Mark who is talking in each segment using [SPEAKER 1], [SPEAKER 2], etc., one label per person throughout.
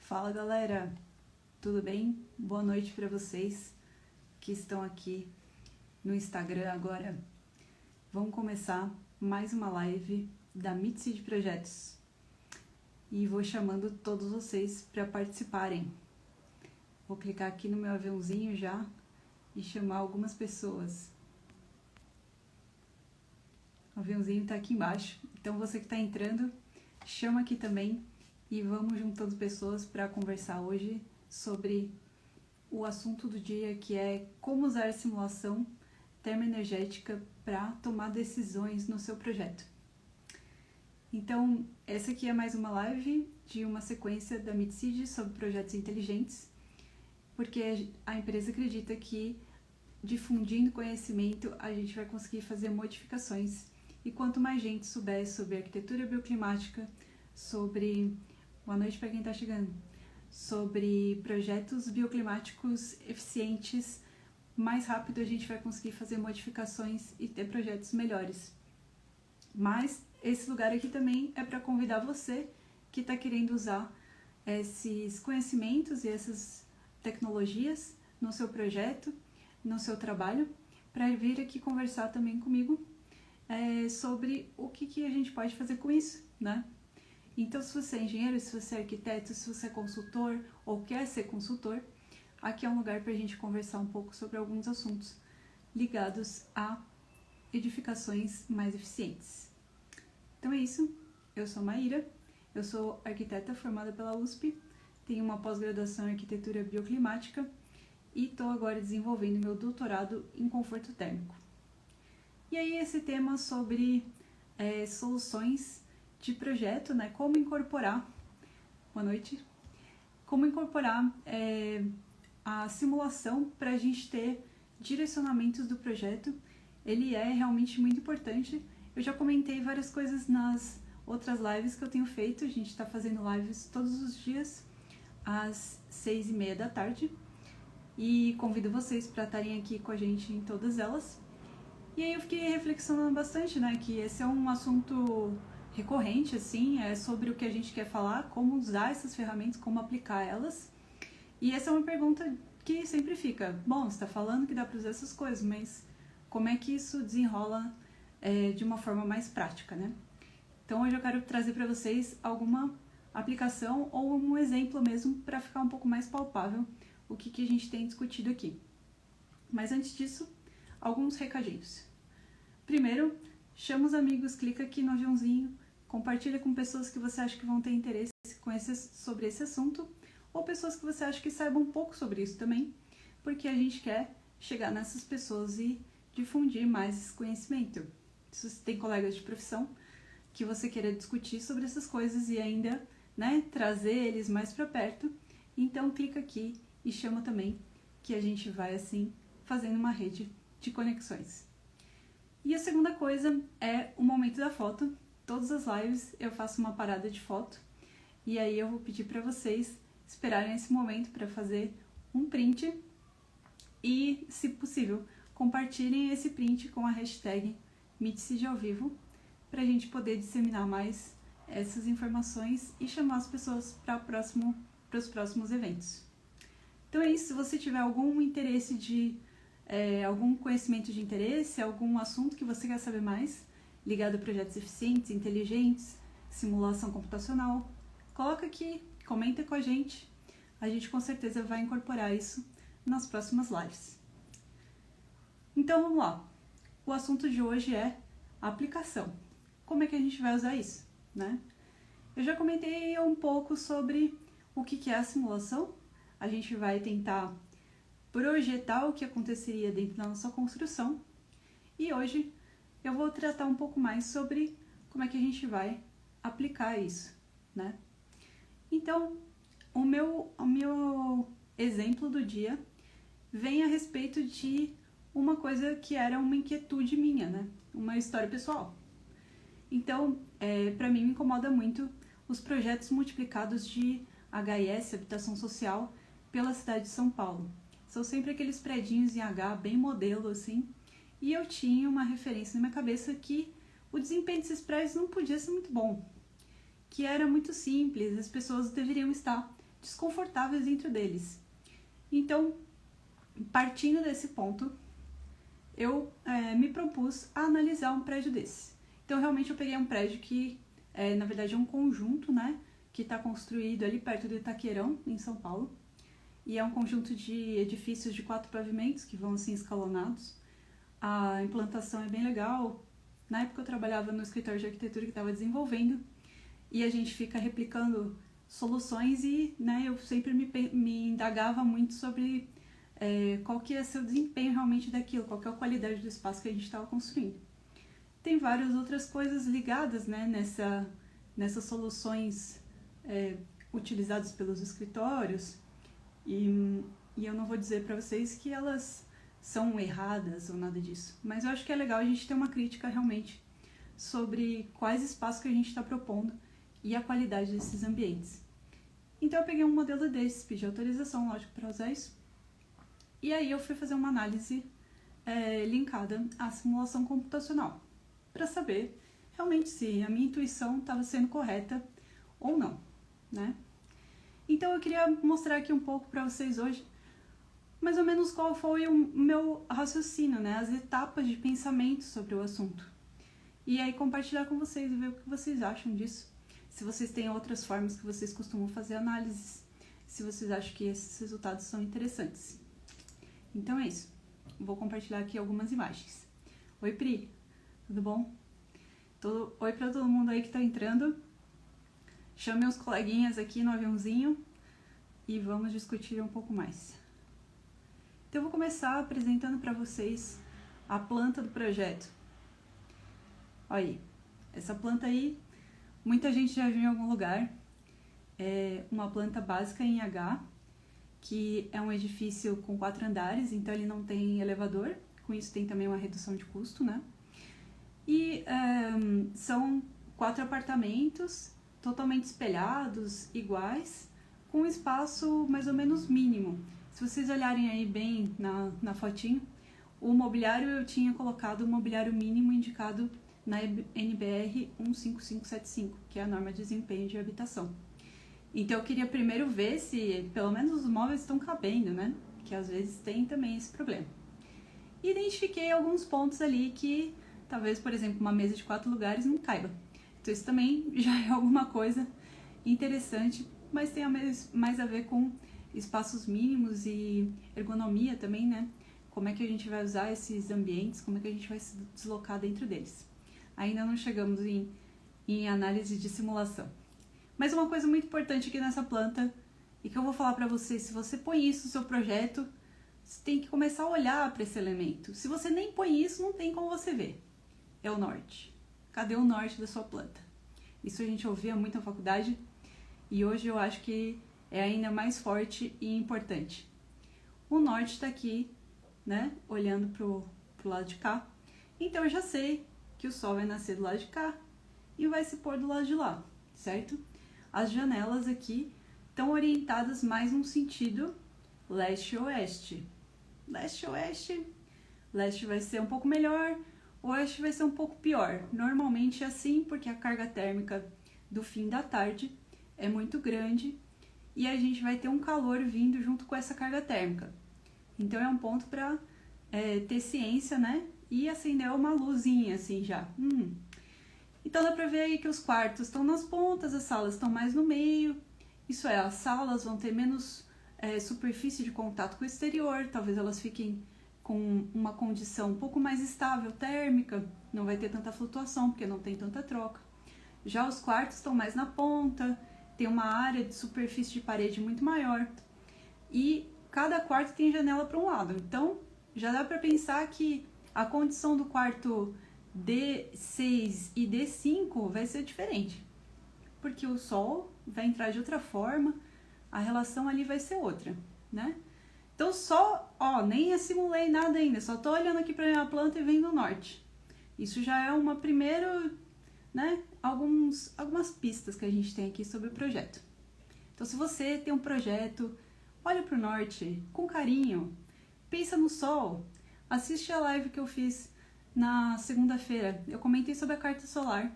[SPEAKER 1] Fala galera, tudo bem? Boa noite para vocês que estão aqui no Instagram agora. Vamos começar mais uma live da Mitseed Projetos e vou chamando todos vocês para participarem. Vou clicar aqui no meu aviãozinho já e chamar algumas pessoas. O aviãozinho está aqui embaixo, então você que está entrando, chama aqui também. E vamos juntando pessoas para conversar hoje sobre o assunto do dia, que é como usar a simulação termoenergética para tomar decisões no seu projeto. Então, essa aqui é mais uma live de uma sequência da Mitseed sobre projetos inteligentes, porque a empresa acredita que difundindo conhecimento a gente vai conseguir fazer modificações. E quanto mais gente souber sobre arquitetura bioclimática, sobre... Boa noite para quem está chegando. Sobre projetos bioclimáticos eficientes, mais rápido a gente vai conseguir fazer modificações e ter projetos melhores. Mas esse lugar aqui também é para convidar você que está querendo usar esses conhecimentos e essas tecnologias no seu projeto, no seu trabalho, para vir aqui conversar também comigo sobre o que a gente pode fazer com isso, né? Então, se você é engenheiro, se você é arquiteto, se você é consultor ou quer ser consultor, aqui é um lugar para a gente conversar um pouco sobre alguns assuntos ligados a edificações mais eficientes. Então é isso, eu sou Maíra, eu sou arquiteta formada pela USP, tenho uma pós-graduação em arquitetura bioclimática e estou agora desenvolvendo meu doutorado em conforto térmico. E aí esse tema sobre soluções de projeto, né? Como incorporar, boa noite, como incorporar a simulação para a gente ter direcionamentos do projeto. Ele é realmente muito importante. Eu já comentei várias coisas nas outras lives que eu tenho feito. A gente está fazendo lives todos os dias às 6:30 da tarde e convido vocês para estarem aqui com a gente em todas elas. E aí eu fiquei reflexionando bastante, né? Que esse é um assunto recorrente, assim, é sobre o que a gente quer falar, como usar essas ferramentas, como aplicar elas. E essa é uma pergunta que sempre fica, bom, você está falando que dá para usar essas coisas, mas como é que isso desenrola de uma forma mais prática, né? Então hoje eu quero trazer para vocês alguma aplicação ou um exemplo mesmo para ficar um pouco mais palpável o que a gente tem discutido aqui. Mas antes disso, alguns recadinhos. Primeiro, chama os amigos, clica aqui no aviãozinho, compartilha com pessoas que você acha que vão ter interesse sobre esse assunto, ou pessoas que você acha que saibam um pouco sobre isso também, porque a gente quer chegar nessas pessoas e difundir mais esse conhecimento. Se você tem colegas de profissão que você queira discutir sobre essas coisas e ainda, né, trazer eles mais para perto, então clica aqui e chama também, que a gente vai assim fazendo uma rede de conexões. E a segunda coisa é o momento da foto. Todas as lives eu faço uma parada de foto e aí eu vou pedir para vocês esperarem esse momento para fazer um print e, se possível, compartilhem esse print com a hashtag Mitseed ao vivo para a gente poder disseminar mais essas informações e chamar as pessoas para os próximos eventos. Então é isso, se você tiver algum interesse algum conhecimento de interesse, algum assunto que você quer saber mais, ligado a projetos eficientes, inteligentes, simulação computacional, coloca aqui, comenta com a gente com certeza vai incorporar isso nas próximas lives. Então vamos lá, o assunto de hoje é aplicação. Como é que a gente vai usar isso, né? Eu já comentei um pouco sobre o que é a simulação, a gente vai tentar projetar o que aconteceria dentro da nossa construção e hoje eu vou tratar um pouco mais sobre como é que a gente vai aplicar isso, né? Então, o meu exemplo do dia vem a respeito de uma coisa que era uma inquietude minha, né? Uma história pessoal. Então, para mim me incomoda muito os projetos multiplicados de HIS, habitação social, pela cidade de São Paulo. São sempre aqueles predinhos em H, bem modelo, assim. E eu tinha uma referência na minha cabeça que o desempenho desses prédios não podia ser muito bom. Que era muito simples, as pessoas deveriam estar desconfortáveis dentro deles. Então, partindo desse ponto, eu me propus a analisar um prédio desse. Então, realmente, eu peguei um prédio que, na verdade, é um conjunto, né, que está construído ali perto do Itaquerão, em São Paulo. E é um conjunto de edifícios de 4 pavimentos que vão assim escalonados. A implantação é bem legal. Na época eu trabalhava no escritório de arquitetura que estava desenvolvendo e a gente fica replicando soluções e, né, eu sempre me indagava muito sobre qual que ia ser o desempenho realmente daquilo, qual que é a qualidade do espaço que a gente estava construindo. Tem várias outras coisas ligadas, né, nessas soluções utilizadas pelos escritórios e eu não vou dizer para vocês que elas são erradas ou nada disso, mas eu acho que é legal a gente ter uma crítica realmente sobre quais espaços que a gente está propondo e a qualidade desses ambientes. Então eu peguei um modelo desses, pedi autorização, lógico, para usar isso, e aí eu fui fazer uma análise linkada à simulação computacional, para saber realmente se a minha intuição estava sendo correta ou não, né? Então eu queria mostrar aqui um pouco para vocês hoje mais ou menos qual foi o meu raciocínio, né? As etapas de pensamento sobre o assunto. E aí compartilhar com vocês e ver o que vocês acham disso. Se vocês têm outras formas que vocês costumam fazer análises, se vocês acham que esses resultados são interessantes. Então é isso. Vou compartilhar aqui algumas imagens. Oi, Pri, tudo bom? Oi para todo mundo aí que tá entrando. Chame os coleguinhas aqui no aviãozinho e vamos discutir um pouco mais. Então eu vou começar apresentando para vocês a planta do projeto. Olha aí, essa planta aí, muita gente já viu em algum lugar. É uma planta básica em H, que é um edifício com 4 andares, então ele não tem elevador, com isso tem também uma redução de custo, né? E são 4 apartamentos totalmente espelhados, iguais, com um espaço mais ou menos mínimo. Se vocês olharem aí bem na fotinho, o mobiliário eu tinha colocado o mobiliário mínimo indicado na NBR 15575, que é a norma de desempenho de habitação. Então eu queria primeiro ver se pelo menos os móveis estão cabendo, né? Que às vezes tem também esse problema. Identifiquei alguns pontos ali que talvez, por exemplo, uma mesa de 4 lugares não caiba. Então isso também já é alguma coisa interessante, mas tem mais a ver com espaços mínimos e ergonomia também, né? Como é que a gente vai usar esses ambientes, como é que a gente vai se deslocar dentro deles. Ainda não chegamos em análise de simulação. Mas uma coisa muito importante aqui nessa planta, e que eu vou falar para você, se você põe isso no seu projeto, você tem que começar a olhar para esse elemento. Se você nem põe isso, não tem como você ver. É o norte. Cadê o norte da sua planta? Isso a gente ouvia muito na faculdade, e hoje eu acho que é ainda mais forte e importante. O norte está aqui, né, olhando pro lado de cá. Então eu já sei que o sol vai nascer do lado de cá e vai se pôr do lado de lá, certo? As janelas aqui estão orientadas mais num sentido leste-oeste. Leste-oeste, leste vai ser um pouco melhor, oeste vai ser um pouco pior. Normalmente é assim porque a carga térmica do fim da tarde é muito grande e a gente vai ter um calor vindo junto com essa carga térmica. Então é um ponto para ter ciência, né? E acender uma luzinha assim já. Então dá para ver aí que os quartos estão nas pontas, as salas estão mais no meio. Isso é, as salas vão ter menos superfície de contato com o exterior, talvez elas fiquem com uma condição um pouco mais estável térmica, não vai ter tanta flutuação porque não tem tanta troca. Já os quartos estão mais na ponta, tem uma área de superfície de parede muito maior e cada quarto tem janela para um lado. Então já dá para pensar que a condição do quarto D6 e D5 vai ser diferente, porque o sol vai entrar de outra forma, a relação ali vai ser outra, né? Então nem simulei nada ainda, só tô olhando aqui para minha planta e vendo o norte. Isso já é uma primeira, né, algumas pistas que a gente tem aqui sobre o projeto. Então se você tem um projeto, olha para o norte com carinho, pensa no sol, assiste a live que eu fiz na segunda-feira. Eu comentei sobre a carta solar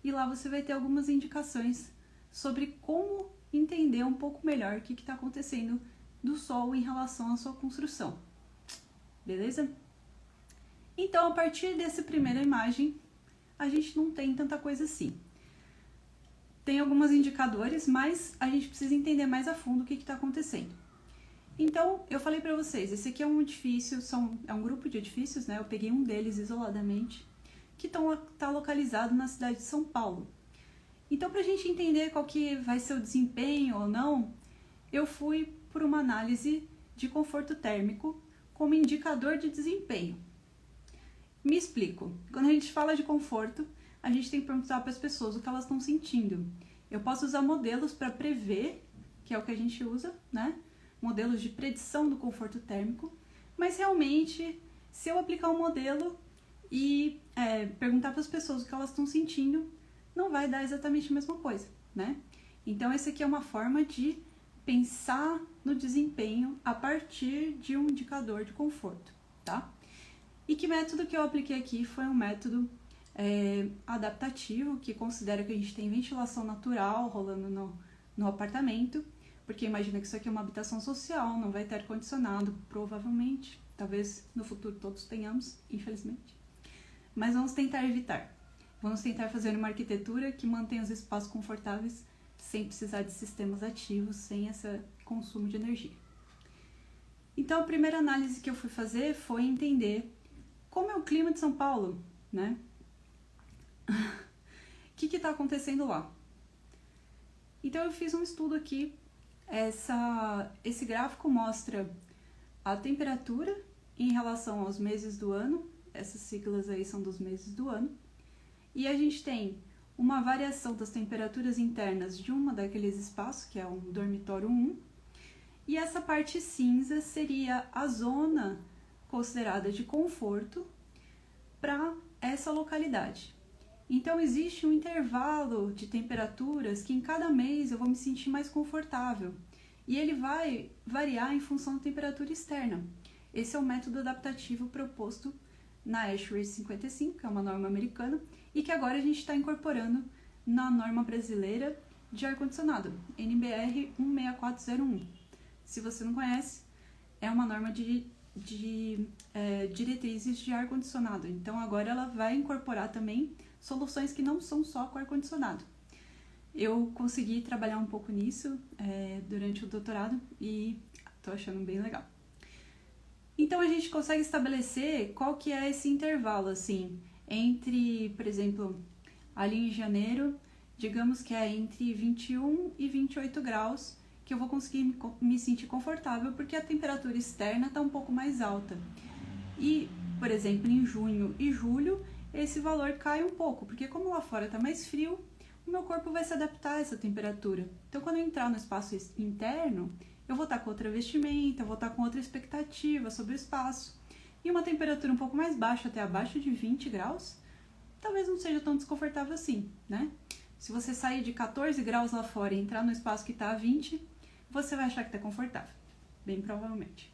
[SPEAKER 1] e lá você vai ter algumas indicações sobre como entender um pouco melhor o que está acontecendo do Sol em relação à sua construção. Beleza? Então, a partir dessa primeira imagem, a gente não tem tanta coisa assim. Tem alguns indicadores, mas a gente precisa entender mais a fundo o que está acontecendo. Então, eu falei para vocês, esse aqui é um edifício, é um grupo de edifícios, né? Eu peguei um deles isoladamente, que está localizado na cidade de São Paulo. Então, para a gente entender qual que vai ser o desempenho ou não, eu fui por uma análise de conforto térmico como indicador de desempenho. Me explico. Quando a gente fala de conforto, a gente tem que perguntar para as pessoas o que elas estão sentindo. Eu posso usar modelos para prever, que é o que a gente usa, né? Modelos de predição do conforto térmico, mas realmente, se eu aplicar um modelo e perguntar para as pessoas o que elas estão sentindo, não vai dar exatamente a mesma coisa, né? Então, essa aqui é uma forma de pensar no desempenho a partir de um indicador de conforto, tá? E que método que eu apliquei aqui foi um método adaptativo, que considera que a gente tem ventilação natural rolando no apartamento, porque imagina que isso aqui é uma habitação social, não vai ter ar-condicionado, provavelmente, talvez no futuro todos tenhamos, infelizmente. Mas vamos tentar evitar. Vamos tentar fazer uma arquitetura que mantenha os espaços confortáveis sem precisar de sistemas ativos, sem esse consumo de energia. Então, a primeira análise que eu fui fazer foi entender como é o clima de São Paulo, né? O que está acontecendo lá? Então, eu fiz um estudo aqui. Esse gráfico mostra a temperatura em relação aos meses do ano. Essas siglas aí são dos meses do ano. E a gente tem uma variação das temperaturas internas de uma daqueles espaços, que é um dormitório 1. E essa parte cinza seria a zona considerada de conforto para essa localidade. Então, existe um intervalo de temperaturas que em cada mês eu vou me sentir mais confortável. E ele vai variar em função da temperatura externa. Esse é o método adaptativo proposto na ASHRAE 55, que é uma norma americana, e que agora a gente está incorporando na norma brasileira de ar-condicionado, NBR 16401. Se você não conhece, é uma norma de diretrizes de ar-condicionado. Então, agora ela vai incorporar também soluções que não são só com ar-condicionado. Eu consegui trabalhar um pouco nisso durante o doutorado e estou achando bem legal. Então, a gente consegue estabelecer qual que é esse intervalo, assim, entre, por exemplo, ali em janeiro, digamos que é entre 21 e 28 graus, que eu vou conseguir me sentir confortável, porque a temperatura externa está um pouco mais alta. E, por exemplo, em junho e julho, esse valor cai um pouco, porque como lá fora está mais frio, o meu corpo vai se adaptar a essa temperatura. Então, quando eu entrar no espaço interno, eu vou estar com outra vestimenta, eu vou estar com outra expectativa sobre o espaço. E uma temperatura um pouco mais baixa, até abaixo de 20 graus, talvez não seja tão desconfortável assim, né? Se você sair de 14 graus lá fora e entrar no espaço que está a 20, você vai achar que está confortável, bem provavelmente.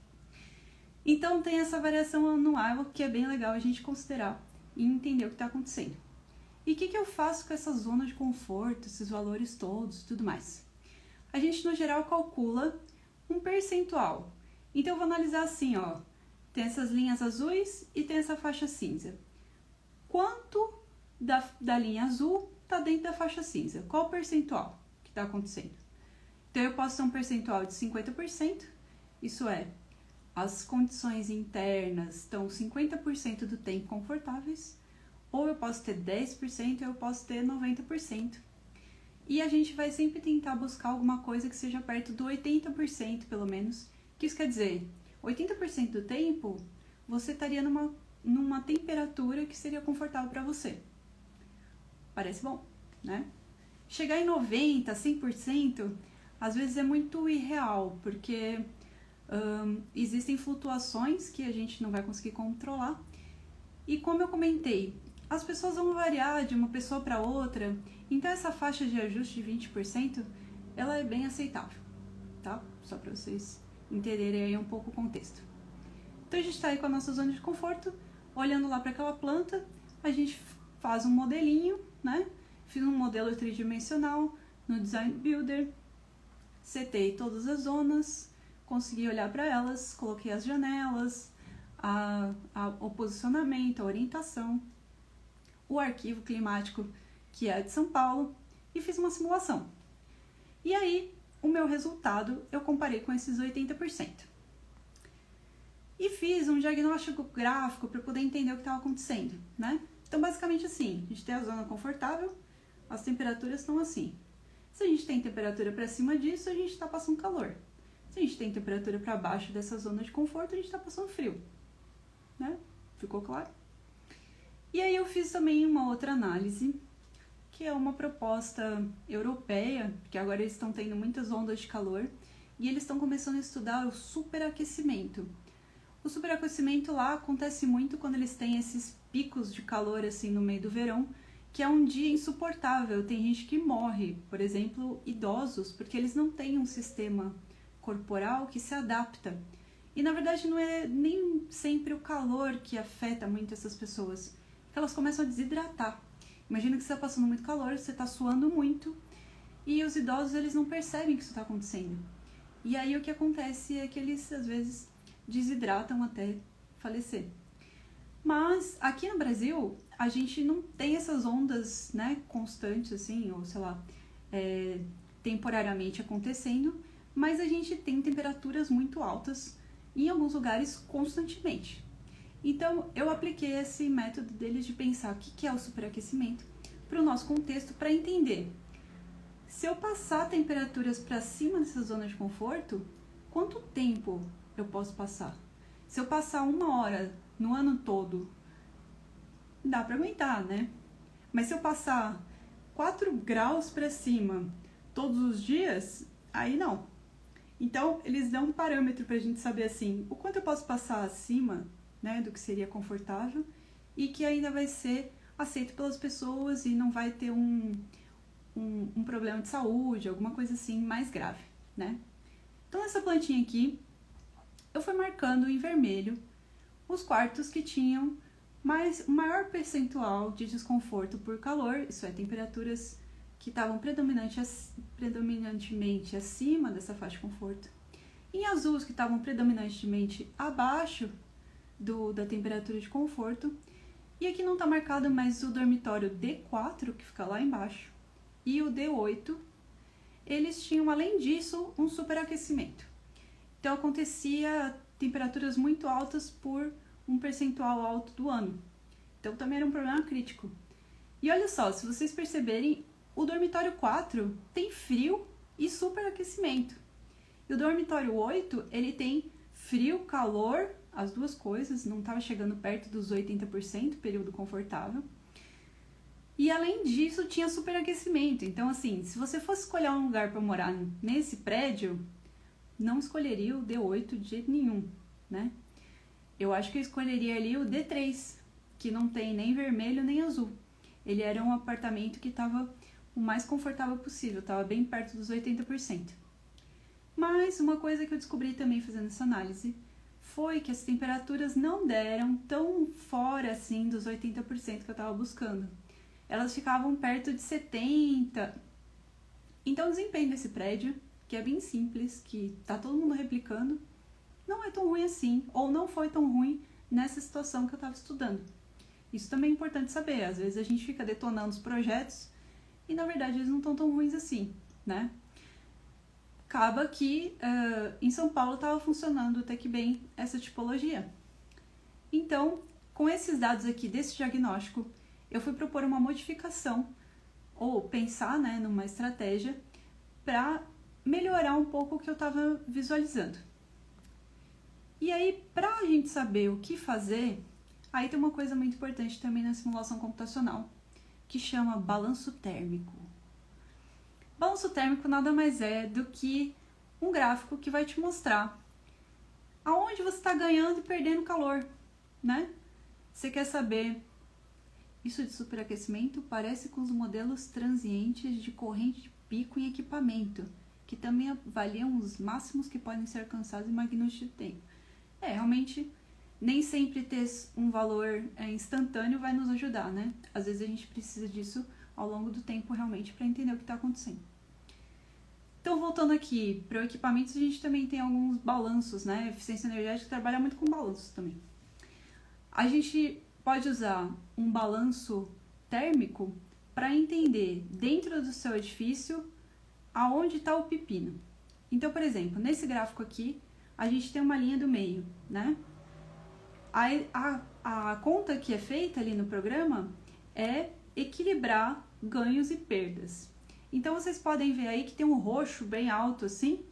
[SPEAKER 1] Então, tem essa variação anual que é bem legal a gente considerar e entender o que está acontecendo. E o que eu faço com essa zona de conforto, esses valores todos e tudo mais? A gente, no geral, calcula um percentual. Então, eu vou analisar assim, ó. Tem essas linhas azuis e tem essa faixa cinza. Quanto da linha azul está dentro da faixa cinza? Qual o percentual que está acontecendo? Então, eu posso ter um percentual de 50%, isso é, as condições internas estão 50% do tempo confortáveis, ou eu posso ter 10%, ou eu posso ter 90%. E a gente vai sempre tentar buscar alguma coisa que seja perto do 80%, pelo menos. Que isso quer dizer, 80% do tempo, você estaria numa temperatura que seria confortável para você. Parece bom, né? Chegar em 90%, 100%, às vezes é muito irreal, porque existem flutuações que a gente não vai conseguir controlar. E como eu comentei, as pessoas vão variar de uma pessoa para outra, então essa faixa de ajuste de 20%, ela é bem aceitável, tá? Só para vocês entenderem aí um pouco o contexto. Então a gente está aí com a nossa zona de conforto, olhando lá para aquela planta, a gente faz um modelinho, né? Fiz um modelo tridimensional no Design Builder, setei todas as zonas, consegui olhar para elas, coloquei as janelas, o posicionamento, a orientação, o arquivo climático, que é de São Paulo, e fiz uma simulação. E aí, o meu resultado eu comparei com esses 80%. E fiz um diagnóstico gráfico para poder entender o que estava acontecendo, né? Então, basicamente assim, a gente tem a zona confortável, as temperaturas estão assim. Se a gente tem temperatura para cima disso, a gente está passando calor. Se a gente tem temperatura para baixo dessa zona de conforto, a gente está passando frio, né? Ficou claro? E aí eu fiz também uma outra análise, que é uma proposta europeia, porque agora eles estão tendo muitas ondas de calor, e eles estão começando a estudar o superaquecimento. O superaquecimento lá acontece muito quando eles têm esses picos de calor assim no meio do verão, que é um dia insuportável. Tem gente que morre, por exemplo, idosos, porque eles não têm um sistema corporal que se adapta. E na verdade não é nem sempre o calor que afeta muito essas pessoas, porque elas começam a desidratar. Imagina que você está passando muito calor, você está suando muito, e os idosos eles não percebem que isso está acontecendo. E aí o que acontece é que eles às vezes desidratam até falecer. Mas aqui no Brasil a gente não tem essas ondas, né, constantes assim, ou sei lá, temporariamente acontecendo, mas a gente tem temperaturas muito altas em alguns lugares constantemente. Então eu apliquei esse método deles de pensar o que é o superaquecimento para o nosso contexto, para entender se eu passar temperaturas para cima dessa zona de conforto, quanto tempo eu posso passar? Se eu passar 1 hora no ano todo, dá para aguentar, né? Mas se eu passar 4 graus para cima todos os dias, aí não. Então, eles dão um parâmetro para a gente saber assim, o quanto eu posso passar acima, né, do que seria confortável e que ainda vai ser aceito pelas pessoas e não vai ter um problema de saúde, alguma coisa assim mais grave, né? Então, nessa plantinha aqui, eu fui marcando em vermelho os quartos que tinham maior percentual de desconforto por calor, isso é, temperaturas que estavam predominantemente acima dessa faixa de conforto. Em azul, os que estavam predominantemente abaixo da temperatura de conforto. E aqui não está marcado, mas o dormitório D4, que fica lá embaixo, e o D8, eles tinham, além disso, um superaquecimento. Então, acontecia temperaturas muito altas por um percentual alto do ano. Então, também era um problema crítico. E olha só, se vocês perceberem, o dormitório 4 tem frio e superaquecimento. E o dormitório 8, ele tem frio, calor, as duas coisas, não estava chegando perto dos 80%, período confortável. E além disso, tinha superaquecimento. Então, assim, se você fosse escolher um lugar para morar nesse prédio, não escolheria o D8 de jeito nenhum, né? Eu acho que eu escolheria ali o D3, que não tem nem vermelho nem azul. Ele era um apartamento que estava o mais confortável possível, estava bem perto dos 80%. Mas uma coisa que eu descobri também fazendo essa análise foi que as temperaturas não deram tão fora assim dos 80% que eu estava buscando. Elas ficavam perto de 70%. Então o desempenho desse prédio, que é bem simples, que está todo mundo replicando, não é tão ruim assim, ou não foi tão ruim nessa situação que eu estava estudando. Isso também é importante saber, às vezes a gente fica detonando os projetos e na verdade eles não estão tão ruins assim, né? Acaba que em São Paulo estava funcionando até que bem essa tipologia. Então, com esses dados aqui desse diagnóstico, eu fui propor uma modificação, ou pensar, né, numa estratégia para melhorar um pouco o que eu estava visualizando. E aí, para a gente saber o que fazer, aí tem uma coisa muito importante também na simulação computacional, que chama balanço térmico. Balanço térmico nada mais é do que um gráfico que vai te mostrar aonde você está ganhando e perdendo calor, né? Você quer saber isso de superaquecimento? Parece com os modelos transientes de corrente de pico em equipamento, que também avaliam os máximos que podem ser alcançados em magnitude de tempo. Realmente, nem sempre ter um valor instantâneo vai nos ajudar, né? Às vezes a gente precisa disso ao longo do tempo realmente para entender o que está acontecendo. Então, Então, voltando aqui para o equipamento, a gente também tem alguns balanços, né? Eficiência energética trabalha muito com balanços também. A gente pode usar um balanço térmico para entender dentro do seu edifício aonde está o pepino. Então, por exemplo, nesse gráfico aqui, a gente tem uma linha do meio, né? A conta que é feita ali no programa é equilibrar ganhos e perdas. Então, vocês podem ver aí que tem um roxo bem alto assim.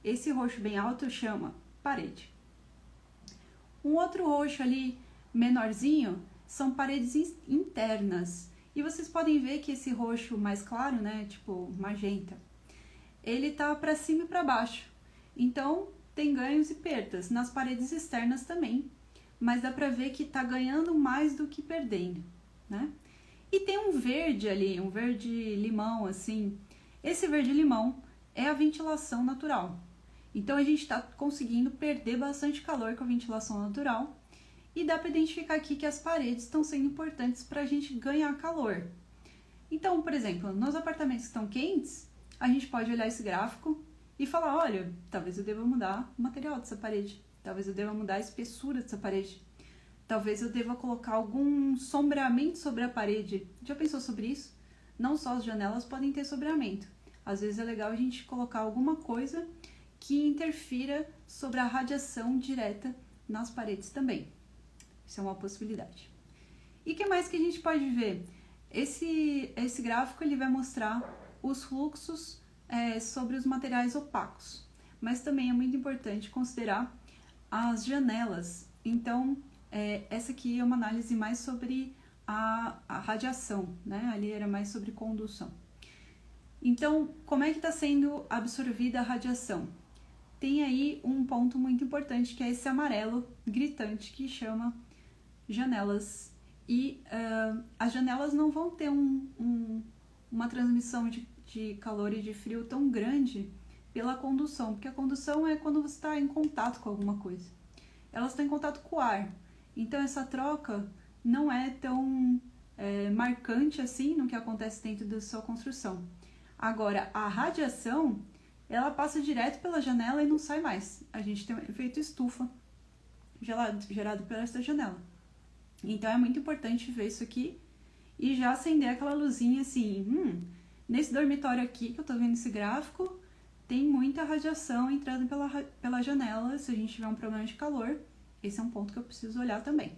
[SPEAKER 1] Esse roxo bem alto chama parede. Um outro roxo ali menorzinho são paredes internas. E vocês podem ver que esse roxo mais claro, né, tipo magenta, ele tá para cima e para baixo. Então, tem ganhos e perdas nas paredes externas também, mas dá para ver que tá ganhando mais do que perdendo, né? E tem um verde ali, um verde limão assim. Esse verde limão é a ventilação natural. Então a gente está conseguindo perder bastante calor com a ventilação natural. E dá para identificar aqui que as paredes estão sendo importantes para a gente ganhar calor. Então, por exemplo, nos apartamentos que estão quentes, a gente pode olhar esse gráfico e falar, olha, talvez eu deva mudar o material dessa parede, talvez eu deva mudar a espessura dessa parede, talvez eu deva colocar algum sombreamento sobre a parede. Já pensou sobre isso? Não só as janelas podem ter sombreamento. Às vezes é legal a gente colocar alguma coisa que interfira sobre a radiação direta nas paredes também. Isso é uma possibilidade. E o que mais que a gente pode ver? Esse gráfico ele vai mostrar os fluxos sobre os materiais opacos. Mas também é muito importante considerar as janelas. Então, essa aqui é uma análise mais sobre a radiação, né? Ali era mais sobre condução. Então, como é que está sendo absorvida a radiação? Tem aí um ponto muito importante, que é esse amarelo gritante, que chama janelas. E as janelas não vão ter uma transmissão de calor e de frio tão grande pela condução, porque a condução é quando você está em contato com alguma coisa. Elas estão em contato com o ar. Então, essa troca não é tão marcante assim no que acontece dentro da sua construção. Agora, a radiação, ela passa direto pela janela e não sai mais. A gente tem um efeito estufa gerado por essa janela. Então, é muito importante ver isso aqui e já acender aquela luzinha assim, nesse dormitório aqui que eu tô vendo esse gráfico, tem muita radiação entrando pela janela. Se a gente tiver um problema de calor, esse é um ponto que eu preciso olhar também.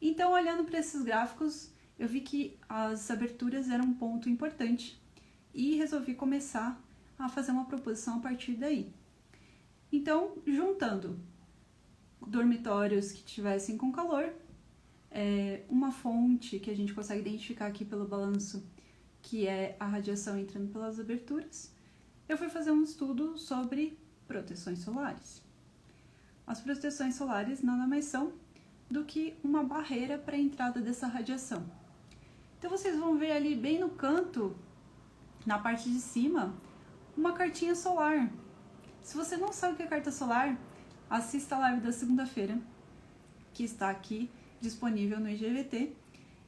[SPEAKER 1] Então, olhando para esses gráficos, eu vi que as aberturas eram um ponto importante e resolvi começar a fazer uma proposição a partir daí. Então, juntando dormitórios que tivessem com calor, uma fonte que a gente consegue identificar aqui pelo balanço, que é a radiação entrando pelas aberturas, eu fui fazer um estudo sobre proteções solares. As proteções solares nada mais são do que uma barreira para a entrada dessa radiação. Então vocês vão ver ali bem no canto, na parte de cima, uma cartinha solar. Se você não sabe o que é carta solar, assista a live da segunda-feira, que está aqui disponível no IGVT,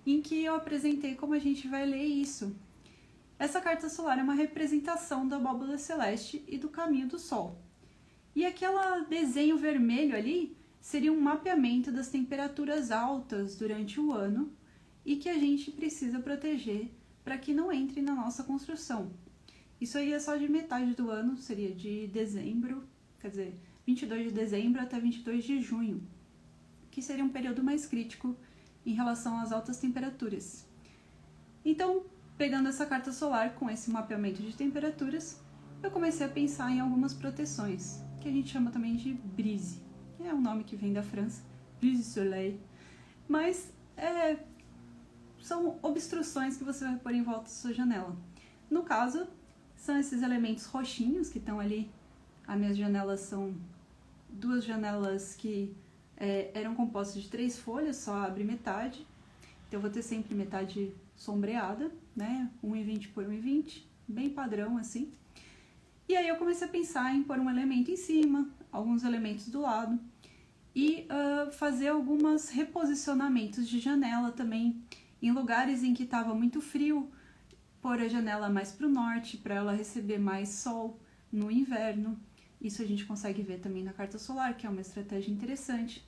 [SPEAKER 1] em que eu apresentei como a gente vai ler isso. Essa carta solar é uma representação da abóbora celeste e do caminho do Sol. E aquele desenho vermelho ali seria um mapeamento das temperaturas altas durante o ano e que a gente precisa proteger para que não entre na nossa construção. Isso aí é só de metade do ano, seria de dezembro, 22 de dezembro até 22 de junho, que seria um período mais crítico em relação às altas temperaturas. Então, pegando essa carta solar com esse mapeamento de temperaturas, eu comecei a pensar em algumas proteções, que a gente chama também de brise, que é um nome que vem da França, brise soleil, mas são obstruções que você vai pôr em volta da sua janela. No caso, são esses elementos roxinhos que estão ali. As minhas janelas são duas janelas que eram compostas de 3 folhas, só abre metade. Então eu vou ter sempre metade sombreada, né? 1,20 por 1,20, bem padrão assim. E aí eu comecei a pensar em pôr um elemento em cima, alguns elementos do lado e fazer alguns reposicionamentos de janela também em lugares em que estava muito frio, pôr a janela mais para o norte, para ela receber mais sol no inverno. Isso a gente consegue ver também na carta solar, que é uma estratégia interessante.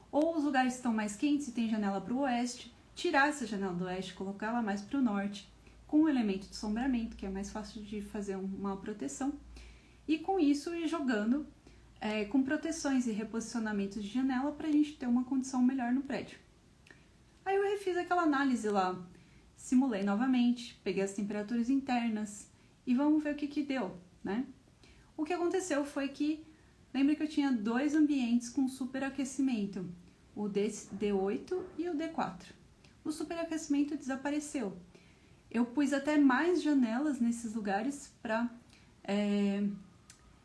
[SPEAKER 1] Ou os lugares que estão mais quentes e tem janela para o oeste, tirar essa janela do oeste, colocar ela mais para o norte, com um elemento de sombreamento, que é mais fácil de fazer uma proteção. E com isso ir jogando com proteções e reposicionamentos de janela para a gente ter uma condição melhor no prédio. Aí eu refiz aquela análise lá, simulei novamente, peguei as temperaturas internas e vamos ver o que deu, né? O que aconteceu foi que, lembra que eu tinha 2 ambientes com superaquecimento, o D8 e o D4. O superaquecimento desapareceu. Eu pus até mais janelas nesses lugares para...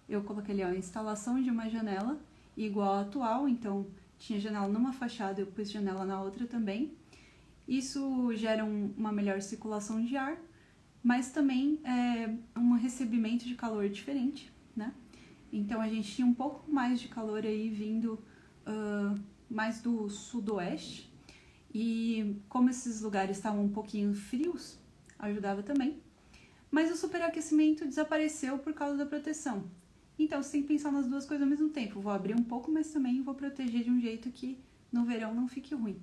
[SPEAKER 1] eu coloquei ali a instalação de uma janela igual à atual, então tinha janela numa fachada, eu pus janela na outra também. Isso gera uma melhor circulação de ar, mas também um recebimento de calor diferente, né? Então a gente tinha um pouco mais de calor aí vindo mais do sudoeste, e como esses lugares estavam um pouquinho frios, ajudava também. Mas o superaquecimento desapareceu por causa da proteção. Então você tem que pensar nas duas coisas ao mesmo tempo. Vou abrir um pouco, mas também vou proteger de um jeito que no verão não fique ruim.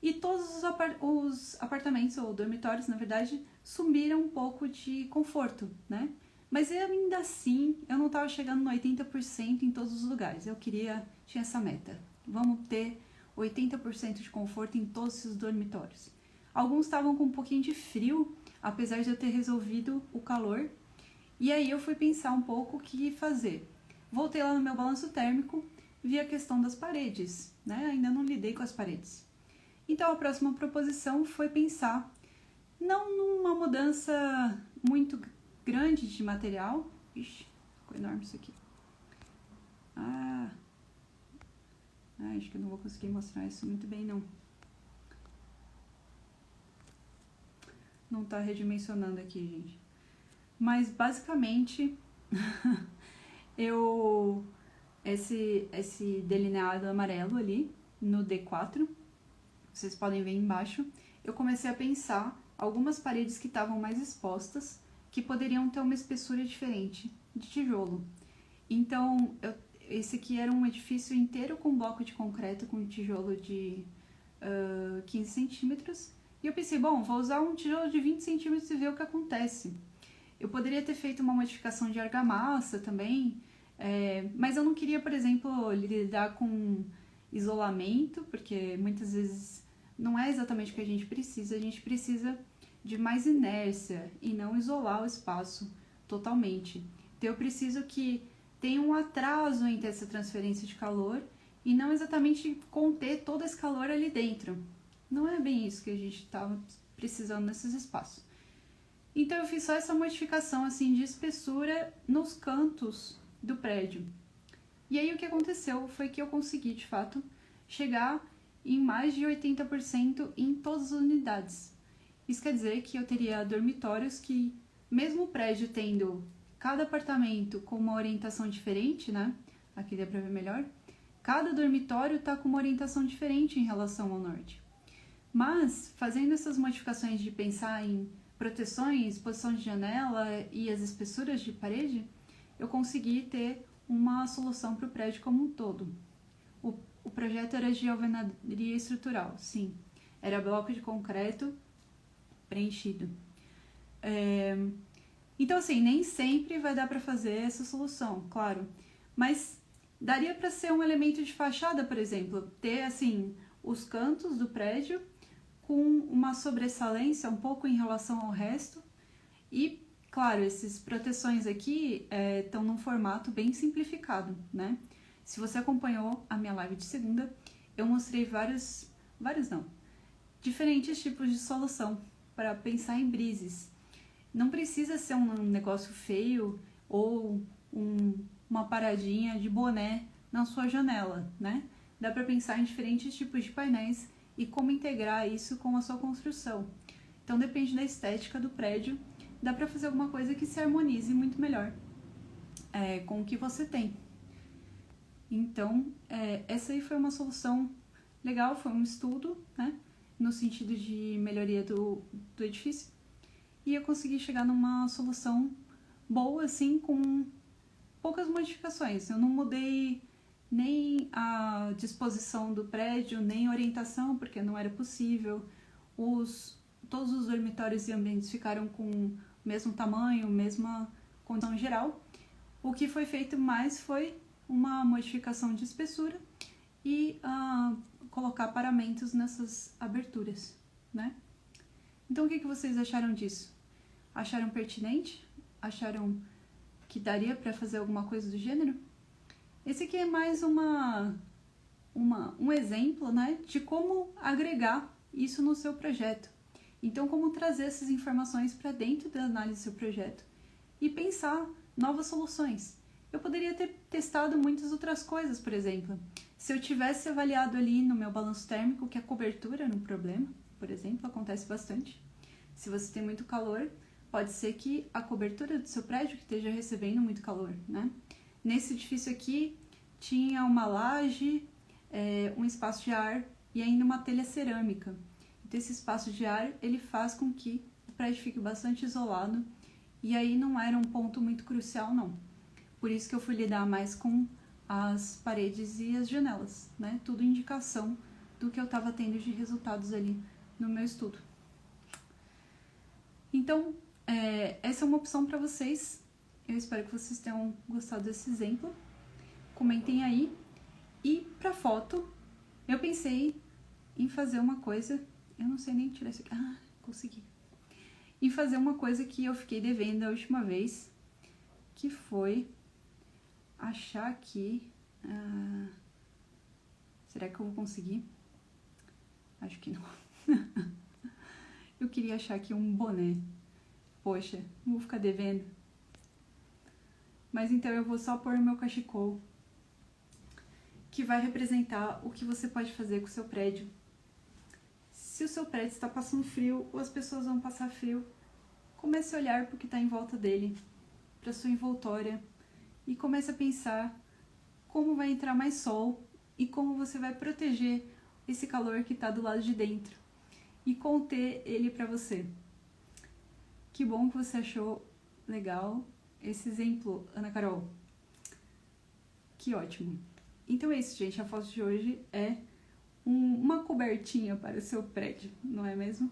[SPEAKER 1] E todos os apartamentos, ou dormitórios, na verdade, sumiram um pouco de conforto, né? Mas ainda assim, eu não estava chegando no 80% em todos os lugares. Tinha essa meta. Vamos ter 80% de conforto em todos esses dormitórios. Alguns estavam com um pouquinho de frio, apesar de eu ter resolvido o calor. E aí eu fui pensar um pouco o que fazer. Voltei lá no meu balanço térmico, vi a questão das paredes, né? Ainda não lidei com as paredes. Então a próxima proposição foi pensar não numa mudança muito grande de material. Ixi, ficou enorme isso aqui. Acho que eu não vou conseguir mostrar isso muito bem, não. Não tá redimensionando aqui, gente. Mas basicamente esse delineado amarelo ali no D4, vocês podem ver embaixo, eu comecei a pensar algumas paredes que estavam mais expostas, que poderiam ter uma espessura diferente de tijolo. Então, esse aqui era um edifício inteiro com bloco de concreto com tijolo de 15 centímetros. E eu pensei, bom, vou usar um tijolo de 20 centímetros e ver o que acontece. Eu poderia ter feito uma modificação de argamassa também, mas eu não queria, por exemplo, lidar com isolamento, porque muitas vezes não é exatamente o que a gente precisa de mais inércia e não isolar o espaço totalmente. Então eu preciso que tenha um atraso entre essa transferência de calor e não exatamente conter todo esse calor ali dentro. Não é bem isso que a gente estava precisando nesses espaços. Então eu fiz só essa modificação assim de espessura nos cantos do prédio. E aí o que aconteceu foi que eu consegui, de fato, chegar em mais de 80% em todas as unidades. Isso quer dizer que eu teria dormitórios que, mesmo o prédio tendo cada apartamento com uma orientação diferente, né? Aqui dá pra ver melhor. Cada dormitório está com uma orientação diferente em relação ao norte. Mas, fazendo essas modificações de pensar em proteções, posição de janela e as espessuras de parede, eu consegui ter uma solução para o prédio como um todo. O projeto era de alvenaria estrutural, sim. Era bloco de concreto preenchido. Então, assim, nem sempre vai dar para fazer essa solução, claro. Mas daria para ser um elemento de fachada, por exemplo. Ter, assim, os cantos do prédio com uma sobressalência um pouco em relação ao resto. E, claro, essas proteções aqui estão num formato bem simplificado, né? Se você acompanhou a minha live de segunda, eu mostrei diferentes tipos de solução para pensar em brises. Não precisa ser um negócio feio ou uma paradinha de boné na sua janela, né? Dá para pensar em diferentes tipos de painéis e como integrar isso com a sua construção. Então depende da estética do prédio, dá para fazer alguma coisa que se harmonize muito melhor com o que você tem. Então, essa aí foi uma solução legal, foi um estudo, né, no sentido de melhoria do edifício. e eu consegui chegar numa solução boa, assim, com poucas modificações. Eu não mudei nem a disposição do prédio, nem a orientação, porque não era possível. Todos os dormitórios e ambientes ficaram com o mesmo tamanho, mesma condição geral. O que foi feito mais foi uma modificação de espessura e colocar paramentos nessas aberturas, né? Então, o que vocês acharam disso? Acharam pertinente? Acharam que daria para fazer alguma coisa do gênero? Esse aqui é mais um exemplo, né, de como agregar isso no seu projeto. Então, como trazer essas informações para dentro da análise do seu projeto e pensar novas soluções. Eu poderia ter testado muitas outras coisas, por exemplo. Se eu tivesse avaliado ali no meu balanço térmico que a cobertura era um problema, por exemplo, acontece bastante. Se você tem muito calor, pode ser que a cobertura do seu prédio que esteja recebendo muito calor, né? Nesse edifício aqui, tinha uma laje, um espaço de ar e ainda uma telha cerâmica. Então, esse espaço de ar, ele faz com que o prédio fique bastante isolado e aí não era um ponto muito crucial, não. Por isso que eu fui lidar mais com as paredes e as janelas, né? Tudo indicação do que eu estava tendo de resultados ali no meu estudo. Então, essa é uma opção para vocês. Eu espero que vocês tenham gostado desse exemplo. Comentem aí. E para foto, eu pensei em fazer uma coisa... Eu não sei nem tirar isso aqui. Ah, consegui. Em fazer uma coisa que eu fiquei devendo a última vez, que foi achar aqui... será que eu vou conseguir? Acho que não. Eu queria achar aqui um boné. Poxa, não vou ficar devendo. Mas então eu vou só pôr o meu cachecol, que vai representar o que você pode fazer com o seu prédio. Se o seu prédio está passando frio ou as pessoas vão passar frio, comece a olhar para o que está em volta dele, para a sua envoltória, e comece a pensar como vai entrar mais sol e como você vai proteger esse calor que está do lado de dentro e conter ele para você. Que bom que você achou legal esse exemplo, Ana Carol. Que ótimo. Então é isso, gente. A foto de hoje é uma cobertinha para o seu prédio, não é mesmo?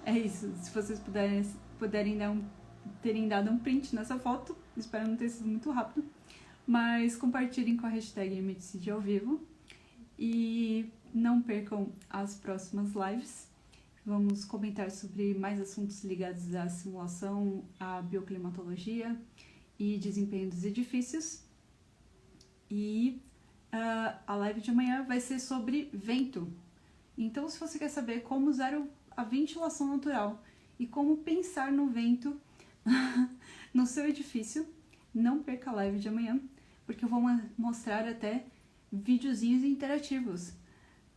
[SPEAKER 1] É isso. Se vocês puderem terem dado um print nessa foto, espero não ter sido muito rápido, mas compartilhem com a hashtag MedCid ao vivo e não percam as próximas lives. Vamos comentar sobre mais assuntos ligados à simulação, à bioclimatologia e desempenho dos edifícios. E a live de amanhã vai ser sobre vento. Então, se você quer saber como usar a ventilação natural e como pensar no vento no seu edifício, não perca a live de amanhã, porque eu vou mostrar até videozinhos interativos.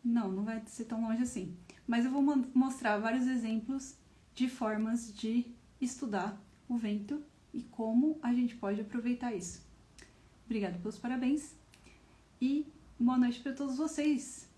[SPEAKER 1] Não vai ser tão longe assim. Mas eu vou mostrar vários exemplos de formas de estudar o vento e como a gente pode aproveitar isso. Obrigada pelos parabéns e boa noite para todos vocês.